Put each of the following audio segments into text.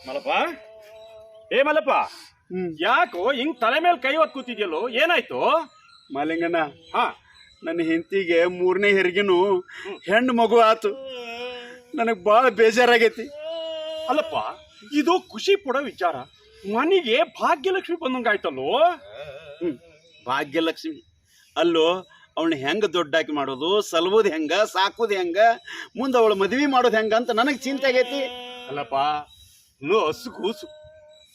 ಮಲ್ಲಪ್ಪ, ಏ ಮಲ್ಲಪ್ಪ, ಯಾಕೋ ಹಿಂಗ್ ತಲೆ ಮೇಲೆ ಕೈ ಹೊತ್ತು ಕೂತಿದ್ಯಲ್ಲೋ, ಏನಾಯ್ತು? ಮಾಲಿಂಗಣ್ಣ, ಹಾ, ನನ್ನ ಹೆಂಡತಿಗೆ 3ನೇ ಹೆರಿಗೆನು ಹೆಣ್ಣು ಮಗು ಆತು. ನನಗೆ ಭಾಳ ಬೇಜಾರಾಗೈತಿ. ಅಲ್ಲಪ್ಪ, ಇದು ಖುಷಿ ಪಡೋ ವಿಚಾರ. ಮನೆಗೆ ಭಾಗ್ಯಲಕ್ಷ್ಮಿ ಬಂದಂಗಾಯ್ತಲ್ಲೋ. ಭಾಗ್ಯಲಕ್ಷ್ಮಿ ಅಲ್ಲೋ, ಅವಳನ್ನ ಹೆಂಗ ದೊಡ್ಡಾಕಿ ಮಾಡೋದು, ಸಲ್ಬೋದು ಹೆಂಗ, ಸಾಕೋದು ಹೆಂಗ, ಮುಂದೆ ಅವಳು ಮದ್ವಿ ಮಾಡೋದು ಹೆಂಗ ಅಂತ ನನಗೆ ಚಿಂತೆ ಆಗೈತಿ. ಅಲ್ಲಪ್ಪ, ಇನ್ನೂ ಹಸು ಕೂಸು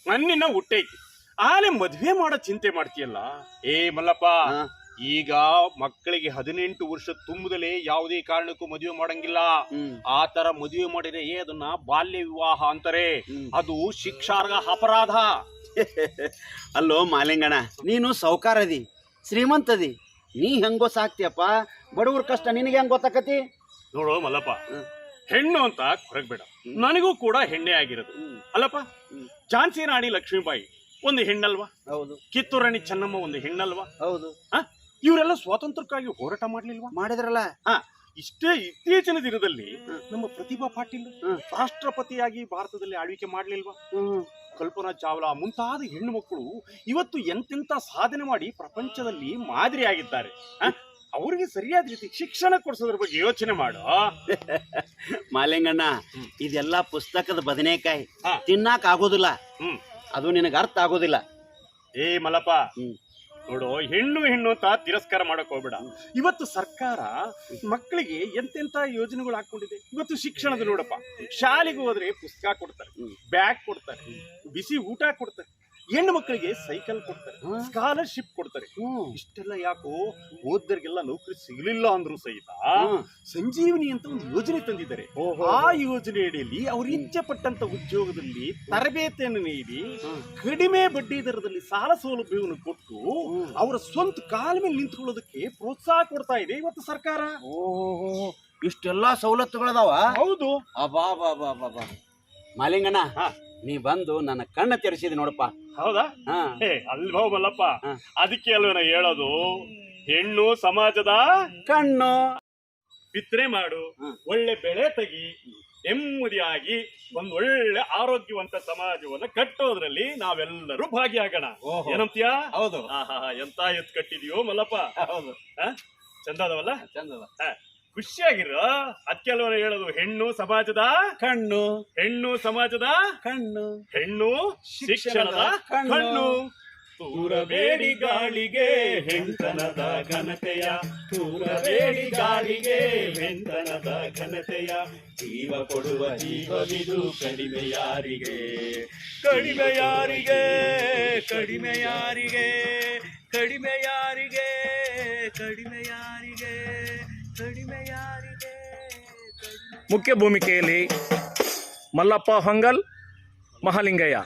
ಮಣ್ಣಿನ ಹುಟ್ಟೈತಿ, ಆಲೆ ಮದ್ವೆ ಮಾಡೋ ಚಿಂತೆ ಮಾಡ್ತೀಯಲ್ಲ. ಏ ಮಲ್ಲಪ್ಪ, ಈಗ ಮಕ್ಕಳಿಗೆ 18 ವರ್ಷ ತುಂಬದಲೇ ಯಾವುದೇ ಕಾರಣಕ್ಕೂ ಮದುವೆ ಮಾಡಂಗಿಲ್ಲ. ಆ ತರ ಮದುವೆ ಮಾಡಿದ್ರೆ ಅದನ್ನ ಬಾಲ್ಯ ವಿವಾಹ ಅಂತಾರೆ. ಅದು ಶಿಕ್ಷಾರ್ಹ ಅಪರಾಧ. ಅಲ್ಲೋ ಮಾಲಿಂಗಣ್ಣ, ನೀನು ಸೌಕಾರದಿ, ಶ್ರೀಮಂತದಿ, ನೀ ಹೆಂಗೋ ಸಾಕ್ತಿಯಪ್ಪ. ಬಡವ್ರ ಕಷ್ಟ ನಿನಗೆ ಹೆಂಗ್ ಗೊತ್ತಾಕತಿ? ನೋಡು ಮಲ್ಲಪ್ಪ, ಹೆಣ್ಣು ಅಂತ ಹೊರಗ್ಬೇಡ, ನನಗೂ ಕೂಡ ಹೆಣ್ಣೆ ಆಗಿರೋದು. ಅಲ್ಲಪ್ಪ, ಝಾನ್ಸಿ ರಾಣಿ ಲಕ್ಷ್ಮೀಬಾಯಿ ಒಂದು ಹೆಣ್ಣಲ್ವಾ? ಹೌದು. ಕಿತ್ತೂರು ರಾಣಿ ಚೆನ್ನಮ್ಮ ಒಂದು ಹೆಣ್ಣಲ್ವಾ? ಹೌದು. ಇವರೆಲ್ಲ ಸ್ವಾತಂತ್ರ್ಯಕ್ಕಾಗಿ ಹೋರಾಟ ಮಾಡ್ಲಿಲ್ವಾ? ಮಾಡಿದ್ರಲ್ಲ. ಇಷ್ಟೇ ಇತ್ತೀಚಿನ ದಿನದಲ್ಲಿ ನಮ್ಮ ಪ್ರತಿಭಾ ಪಾಟೀಲ್ ರಾಷ್ಟ್ರಪತಿಯಾಗಿ ಭಾರತದಲ್ಲಿ ಆಳ್ವಿಕೆ ಮಾಡ್ಲಿಲ್ವಾ? ಕಲ್ಪನಾ ಚಾವ್ಲಾ ಮುಂತಾದ ಹೆಣ್ಣು ಮಕ್ಕಳು ಇವತ್ತು ಎಂತೆಂತ ಸಾಧನೆ ಮಾಡಿ ಪ್ರಪಂಚದಲ್ಲಿ ಮಾದರಿಯಾಗಿದ್ದಾರೆ. ಅವ್ರಿಗೆ ಸರಿಯಾದ ರೀತಿ ಶಿಕ್ಷಣ ಕೊಡ್ಸೋದ್ರ ಬಗ್ಗೆ ಯೋಚನೆ ಮಾಡು. ಮಾಲಿಂಗಣ್ಣ, ಇದೆಲ್ಲ ಪುಸ್ತಕದ ಬದನೆಕಾಯಿ, ತಿನ್ನಾಕ ಆಗೋದಿಲ್ಲ. ಅದು ನಿನಗೆ ಅರ್ಥ ಆಗೋದಿಲ್ಲ. ಏ ಮಲ್ಲಪ್ಪ, ನೋಡು, ಹೆಣ್ಣು ಹೆಣ್ಣು ಅಂತ ತಿರಸ್ಕಾರ ಮಾಡಕ್ ಹೋಗ್ಬೇಡ. ಇವತ್ತು ಸರ್ಕಾರ ಮಕ್ಕಳಿಗೆ ಎಂತೆಂತ ಯೋಜನೆಗಳು ಹಾಕೊಂಡಿದೆ. ಇವತ್ತು ಶಿಕ್ಷಣದ ನೋಡಪ್ಪ, ಶಾಲೆಗೆ ಹೋದ್ರೆ ಪುಸ್ತಕ ಕೊಡ್ತಾರೆ, ಬ್ಯಾಗ್ ಕೊಡ್ತಾರೆ, ಬಿಸಿ ಊಟ ಕೊಡ್ತಾರೆ, ಹೆಣ್ಣು ಮಕ್ಕಳಿಗೆ ಸೈಕಲ್ ಕೊಡ್ತಾರೆ, ಸ್ಕಾಲರ್ಶಿಪ್ ಕೊಡ್ತಾರೆ. ಇಷ್ಟೆಲ್ಲ ಯಾಕೋ? ಓದರಿಗೆಲ್ಲ ನೌಕರಿ ಸಿಗಲಿಲ್ಲ ಅಂದ್ರೂ ಸಹಿತ ಸಂಜೀವನಿ ಅಂತ ಒಂದು ಯೋಜನೆ ತಂದಿದ್ದಾರೆ. ಆ ಯೋಜನೆ ಅಡಿಯಲ್ಲಿ ಅವ್ರು ಇಚ್ಛೆ ಪಟ್ಟಂತ ಉದ್ಯೋಗದಲ್ಲಿ ತರಬೇತಿಯನ್ನು ನೀಡಿ ಕಡಿಮೆ ಬಡ್ಡಿ ದರದಲ್ಲಿ ಸಾಲ ಸೌಲಭ್ಯವನ್ನು ಕೊಟ್ಟು ಅವರ ಸ್ವಂತ ಕಾಲ ಮೇಲೆ ನಿಂತ್ಕೊಳ್ಳೋದಕ್ಕೆ ಪ್ರೋತ್ಸಾಹ ಕೊಡ್ತಾ ಇದೆ ಇವತ್ತು ಸರ್ಕಾರ. ಇಷ್ಟೆಲ್ಲಾ ಸವಲತ್ತುಗಳದಾವ? ಹೌದು. ಅಬಾ ಬಾ ಬಾ ಬಾ ಬಾ. ಮಾಲಿಂಗಣ್ಣ, ನೀ ಬಂದು ನನ್ನ ಕಣ್ಣ ತೆರೆಸಿದೆ ನೋಡಪ್ಪ. ಹೌದಾ? ಅಲ್ವಾ ಮಲ್ಲಪ್ಪ, ಅದಕ್ಕೆ ಅಲ್ವೇನ ಹೇಳೋದು, ಹೆಣ್ಣು ಸಮಾಜದ ಕಣ್ಣು. ಬಿತ್ತನೆ ಮಾಡು, ಒಳ್ಳೆ ಬೆಳೆ ತೆಗಿ, ನೆಮ್ಮದಿಯಾಗಿ ಒಂದೊಳ್ಳೆ ಆರೋಗ್ಯವಂತ ಸಮಾಜವನ್ನ ಕಟ್ಟೋದ್ರಲ್ಲಿ ನಾವೆಲ್ಲರೂ ಭಾಗಿಯಾಗೋಣ. ಏನಂತೀಯ? ಹೌದು. ಎಂತ ಎತ್ ಕಟ್ಟಿದೀಯೋ ಮಲ್ಲಪ್ಪ. ಹೌದು. ಚಂದದವಲ್ಲ? ಚಂದದ. ಖುಷಿಯಾಗಿರೋ. ಅದಕ್ಕೆ ಅಲ್ವನ ಹೇಳೋದು, ಹೆಣ್ಣು ಸಮಾಜದ ಕಣ್ಣು, ಹೆಣ್ಣು ಸಮಾಜದ ಕಣ್ಣು, ಹೆಣ್ಣು ಶಿಕ್ಷಣದ ಕಣ್ಣು. ತೂರಬೇಡಿ ಗಾಳಿಗೆ ಹೆಣ್ತನದ ಘನತೆಯ, ತೂರಬೇಡಿ ಗಾಳಿಗೆ ಹೆಣ್ತನದ ಘನತೆಯ, ಜೀವ ಕೊಡುವ ಜೀವವಿದು ಕಡಿಮೆ ಯಾರಿಗೆ, ಕಡಿಮೆ ಯಾರಿಗೆ, ಕಡಿಮೆ ಯಾರಿಗೆ, ಕಡಿಮೆ ಯಾರಿಗೆ, ಕಡಿಮೆ ಯಾರಿಗೆ, ಕಡಿಮೆ ಯಾರಿಗೆ. ಮುಖ್ಯ ಭೂಮಿಕೆಯಲ್ಲಿ ಮಲ್ಲಪ್ಪ ಹೊಂಗಲ್, ಮಹಾಲಿಂಗಯ್ಯ.